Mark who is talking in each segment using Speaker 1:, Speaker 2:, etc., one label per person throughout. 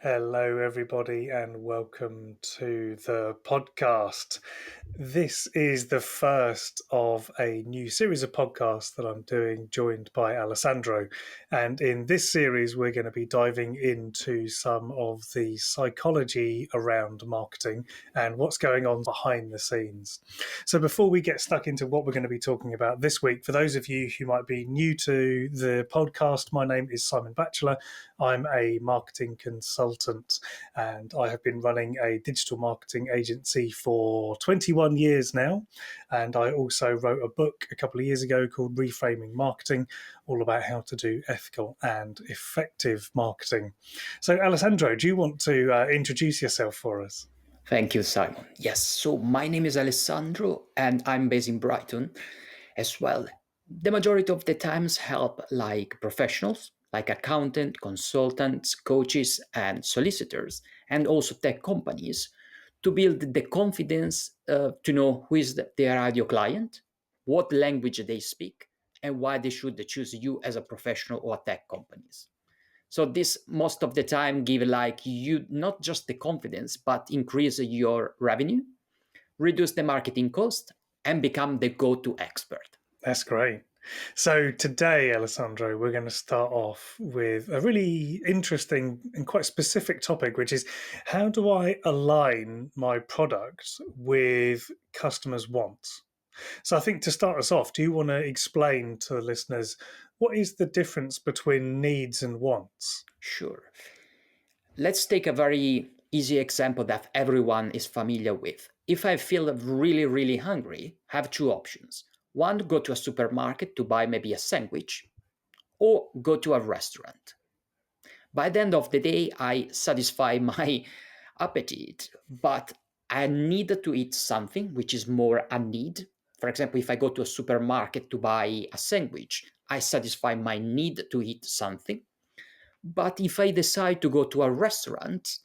Speaker 1: Hello, everybody, and welcome to the podcast. This is the first of a new series of podcasts that I'm doing, joined by Alessandro. And in this series, we're going to be diving into some of the psychology around marketing and what's going on behind the scenes. So, before we get stuck into what we're going to be talking about this week, for those of you who might be new to the podcast, my name is Simon Batchelor. I'm a marketing consultant and I have been running a digital marketing agency for 21 years now. And I also wrote a book a couple of years ago called Reframing Marketing, all about how to do ethical and effective marketing. So, Alessandro, do you want to introduce yourself for us?
Speaker 2: Thank you, Simon. Yes, so my name is Alessandro and I'm based in Brighton as well. The majority of the times help like professionals, like accountant, consultants, coaches, and solicitors, and also tech companies to build the confidence to know who is their ideal client, what language they speak, and why they should choose you as a professional or tech companies. So this most of the time give like you not just the confidence, but increase your revenue, reduce the marketing cost, and become the go-to expert.
Speaker 1: That's great. So today, Alessandro, we're going to start off with a really interesting and quite specific topic, which is how do I align my product with customers' wants? So I think to start us off, do you want to explain to the listeners what is the difference between needs and wants?
Speaker 2: Sure. Let's take a very easy example that everyone is familiar with. If I feel really, really hungry, I have two options. One, go to a supermarket to buy maybe a sandwich, or go to a restaurant. By the end of the day, I satisfy my appetite, but I need to eat something which is more a need. For example, if I go to a supermarket to buy a sandwich, I satisfy my need to eat something. But if I decide to go to a restaurant,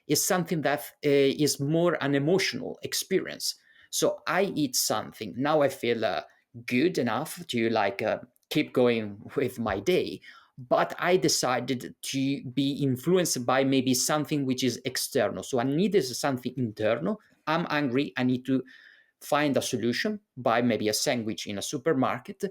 Speaker 2: it's something that is more an emotional experience. So I eat something. Now I feel good enough to keep going with my day. But I decided to be influenced by maybe something which is external. So I needed something internal. I'm hungry. I need to find a solution, buy maybe a sandwich in a supermarket.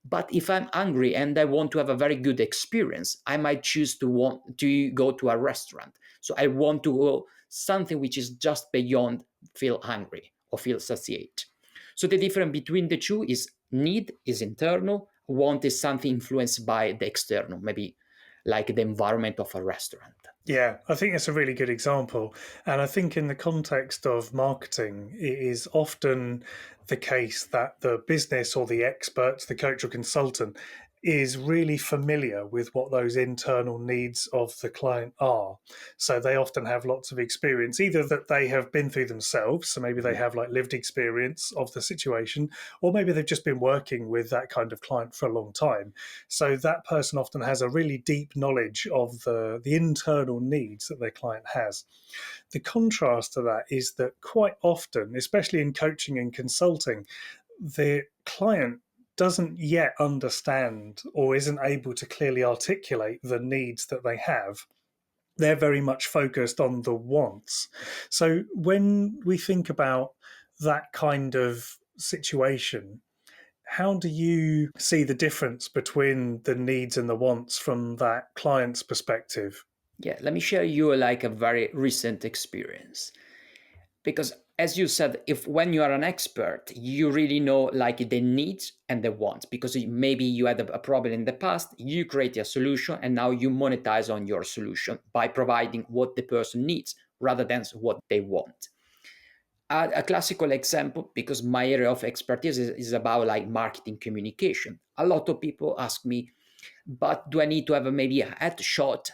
Speaker 2: But if I'm hungry and I want to have a very good experience, I might choose to want to go to a restaurant. So I want to go something which is just beyond feel hungry or feel satiate. So the difference between the two is need is internal, want is something influenced by the external, maybe like the environment of a restaurant.
Speaker 1: Yeah, I think that's a really good example. And I think in the context of marketing, it is often the case that the business or the expert, the coach or consultant, is really familiar with what those internal needs of the client are. So they often have lots of experience, either that they have been through themselves, so maybe they have like lived experience of the situation, or maybe they've just been working with that kind of client for a long time. So that person often has a really deep knowledge of the internal needs that their client has. The contrast to that is that quite often, especially in coaching and consulting, the client doesn't yet understand or isn't able to clearly articulate the needs that they have. They're very much focused on the wants. So when we think about that kind of situation, how do you see the difference between the needs and the wants from that client's perspective?
Speaker 2: Yeah, let me share you like a very recent experience. Because as you said, if when you are an expert you really know like the needs and the wants, because maybe you had a problem in the past, you create a solution and now you monetize on your solution by providing what the person needs rather than what they want. A classical example, because my area of expertise is about like marketing communication. A lot of people ask me, but do I need to have maybe a headshot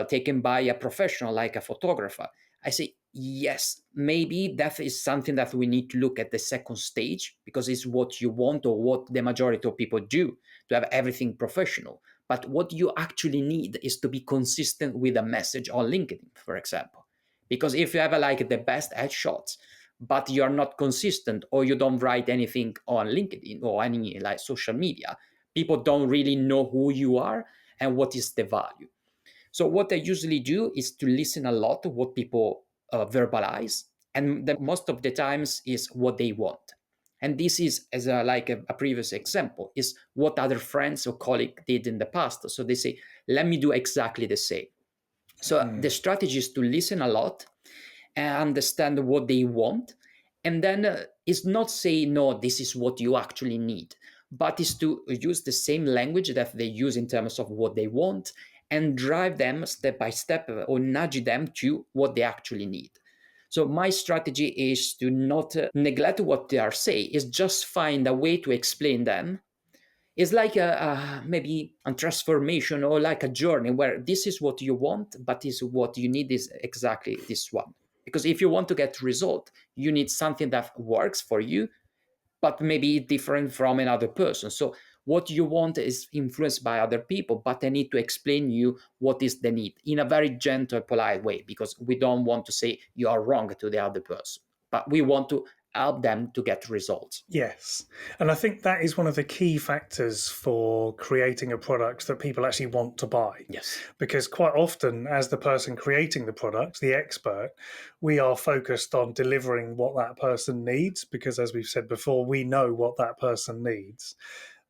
Speaker 2: taken by a professional like a photographer? I say yes, maybe that is something that we need to look at the second stage, because it's what you want or what the majority of people do, to have everything professional. But what you actually need is to be consistent with a message on LinkedIn, for example. Because if you have like the best headshots, but you're not consistent or you don't write anything on LinkedIn or any social media, people don't really know who you are and what is the value. So what I usually do is to listen a lot to what people verbalize, and most of the times is what they want. And this is, as a previous example, is what other friends or colleague did in the past. So they say, let me do exactly the same. So the
Speaker 1: Mm.
Speaker 2: strategy is to listen a lot and understand what they want, and then is not say no, this is what you actually need, but is to use the same language that they use in terms of what they want, and drive them step by step, or nudge them to what they actually need. So my strategy is to not neglect what they are saying, is just find a way to explain them. It's like maybe a transformation, or like a journey where this is what you want, but is what you need is exactly this one. Because if you want to get result, you need something that works for you, but maybe different from another person. So what you want is influenced by other people, but they need to explain you what is the need in a very gentle, polite way, because we don't want to say you are wrong to the other person, but we want to help them to get results.
Speaker 1: Yes. And I think that is one of the key factors for creating a product that people actually want to buy.
Speaker 2: Yes.
Speaker 1: Because quite often, as the person creating the product, the expert, we are focused on delivering what that person needs. Because as we've said before, we know what that person needs.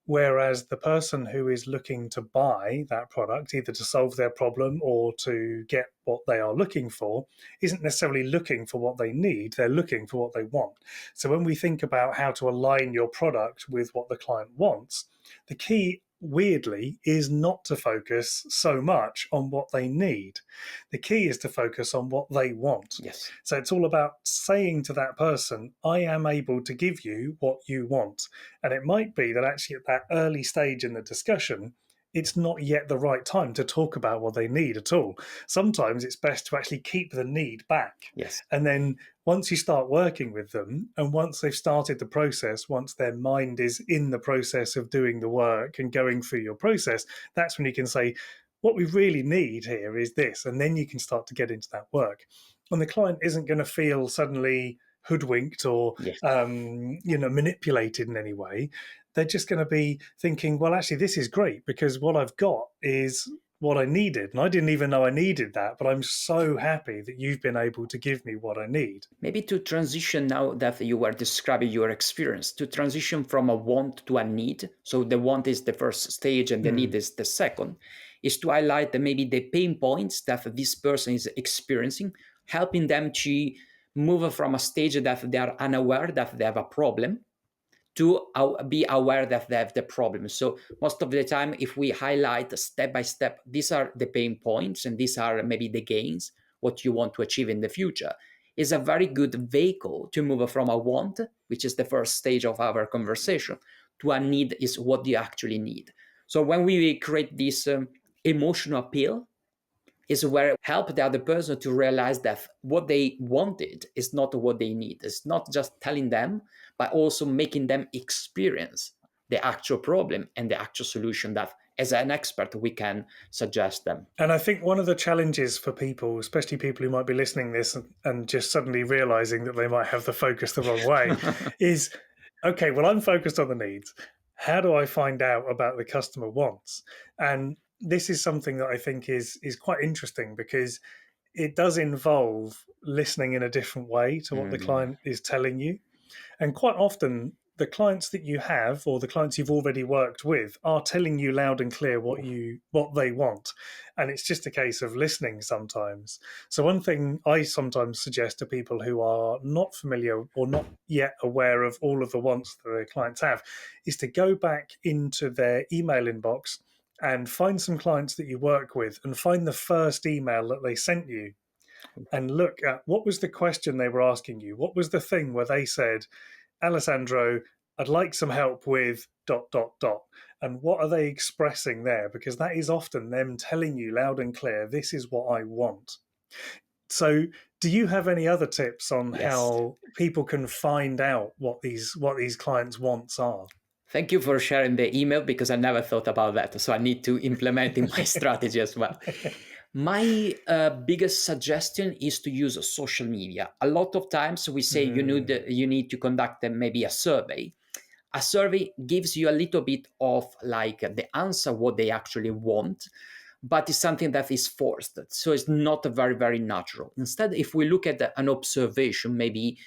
Speaker 1: Whereas the person who is looking to buy that product, either to solve their problem or to get what they are looking for, isn't necessarily looking for what they need, they're looking for what they want. So when we think about how to align your product with what the client wants, the key, weirdly, is not to focus so much on what they need. The key is to focus on what they want.
Speaker 2: Yes.
Speaker 1: So it's all about saying to that person, I am able to give you what you want. And it might be that actually at that early stage in the discussion, it's not yet the right time to talk about what they need at all. Sometimes it's best to actually keep the need back.
Speaker 2: Yes.
Speaker 1: And then once you start working with them, and once they've started the process, once their mind is in the process of doing the work and going through your process, that's when you can say, what we really need here is this. And then you can start to get into that work. And the client isn't going to feel suddenly hoodwinked or
Speaker 2: Yes.
Speaker 1: manipulated in any way. They're just going to be thinking, well, actually, this is great because what I've got is what I needed. And I didn't even know I needed that, but I'm so happy that you've been able to give me what I need.
Speaker 2: Maybe to transition, now that you were describing your experience, to transition from a want to a need. So the want is the first stage and the need
Speaker 1: Mm.
Speaker 2: is the second, is to highlight maybe the pain points that this person is experiencing, helping them to move from a stage that they are unaware that they have a problem to be aware that they have the problem. So most of the time, if we highlight step by step, these are the pain points and these are maybe the gains, what you want to achieve in the future, is a very good vehicle to move from a want, which is the first stage of our conversation, to a need, is what you actually need. So when we create this emotional appeal, is where help the other person to realize that what they wanted is not what they need. It's not just telling them, but also making them experience the actual problem and the actual solution that, as an expert, we can suggest them.
Speaker 1: And I think one of the challenges for people, especially people who might be listening to this and just suddenly realizing that they might have the focus the wrong way, is okay, well, I'm focused on the needs. How do I find out about the customer wants? And this is something that I think is quite interesting because it does involve listening in a different way to what the
Speaker 2: Mm,
Speaker 1: client is telling you. And quite often, the clients that you have or the clients you've already worked with are telling you loud and clear what they want. And it's just a case of listening sometimes. So one thing I sometimes suggest to people who are not familiar or not yet aware of all of the wants that their clients have is to go back into their email inbox and find some clients that you work with and find the first email that they sent you and look at what was the question they were asking you. What was the thing where they said, Alessandro, I'd like some help with dot dot dot. And what are they expressing there? Because that is often them telling you loud and clear, this is what I want. So do you have any other tips on
Speaker 2: yes.
Speaker 1: how people can find out what these clients' wants are?
Speaker 2: Thank you for sharing the email, because I never thought about that. So I need to implement in my strategy as well. My biggest suggestion is to use social media. A lot of times we say
Speaker 1: Mm,
Speaker 2: you need to conduct maybe a survey. A survey gives you a little bit of like the answer what they actually want, but it's something that is forced. So it's not very, very natural. Instead, if we look at an observation, maybe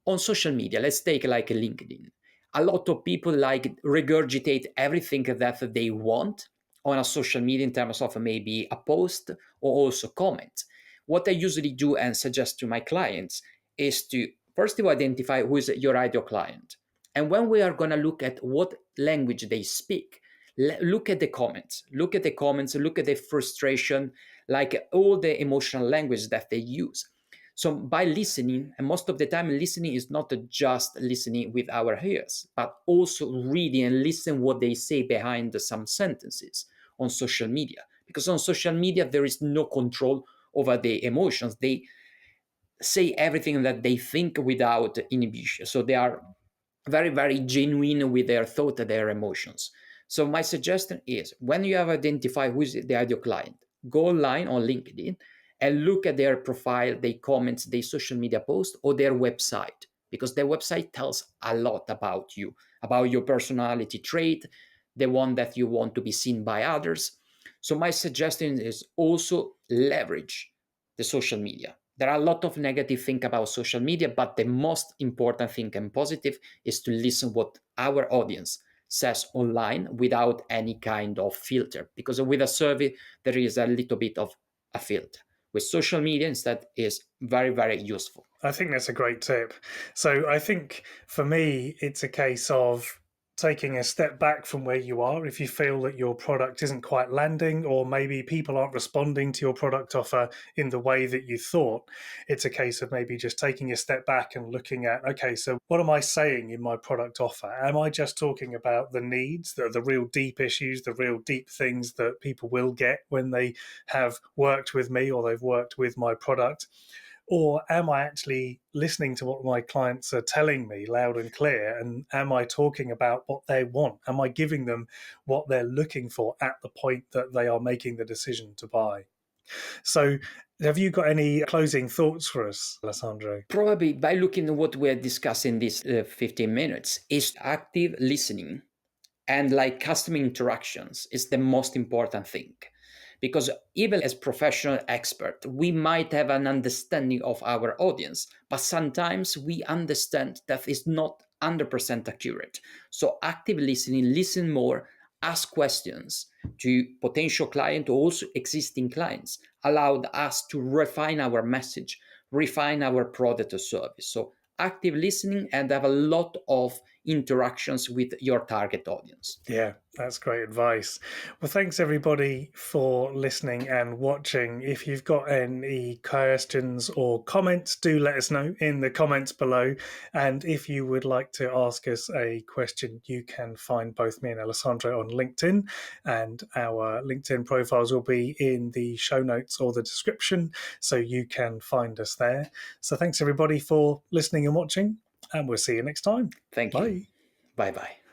Speaker 2: on social media, let's take like a LinkedIn. A lot of people like regurgitate everything that they want on a social media in terms of maybe a post or also comments. What I usually do and suggest to my clients is to first of all identify who is your ideal client. And when we are going to look at what language they speak, look at the comments, look at the frustration, like all the emotional language that they use. So by listening, and most of the time listening is not just listening with our ears, but also reading and listen what they say behind some sentences on social media. Because on social media, there is no control over the emotions. They say everything that they think without inhibition. So they are very, very genuine with their thought and their emotions. So my suggestion is when you have identified who is the ideal client, go online on LinkedIn and look at their profile, their comments, their social media post, or their website, because their website tells a lot about you, about your personality trait, the one that you want to be seen by others. So my suggestion is also leverage the social media. There are a lot of negative things about social media, but the most important thing and positive is to listen what our audience says online without any kind of filter. Because with a survey, there is a little bit of a filter. With social media, instead, is very, very useful.
Speaker 1: I think that's a great tip. So I think for me, it's a case of taking a step back from where you are. If you feel that your product isn't quite landing, or maybe people aren't responding to your product offer in the way that you thought, it's a case of maybe just taking a step back and looking at, okay, so what am I saying in my product offer? Am I just talking about the needs, the real deep issues, the real deep things that people will get when they have worked with me or they've worked with my product? Or am I actually listening to what my clients are telling me loud and clear? And am I talking about what they want? Am I giving them what they're looking for at the point that they are making the decision to buy? So, have you got any closing thoughts for us, Alessandro?
Speaker 2: Probably by looking at what we're discussing these 15 minutes is active listening and like customer interactions is the most important thing, because even as professional expert we might have an understanding of our audience, but sometimes we understand that it's not 100% accurate. So active listening, listen more, ask questions to potential client or also existing clients, allowed us to refine our message, refine our product or service. So active listening and have a lot of interactions with your target audience.
Speaker 1: Yeah, that's great advice. Well, thanks everybody for listening and watching. If you've got any questions or comments, do let us know in the comments below. And if you would like to ask us a question, you can find both me and Alessandro on LinkedIn, and our LinkedIn profiles will be in the show notes or the description, so you can find us there. So thanks everybody for listening and watching, and we'll see you next time.
Speaker 2: Thank you.
Speaker 1: Bye.
Speaker 2: Bye bye.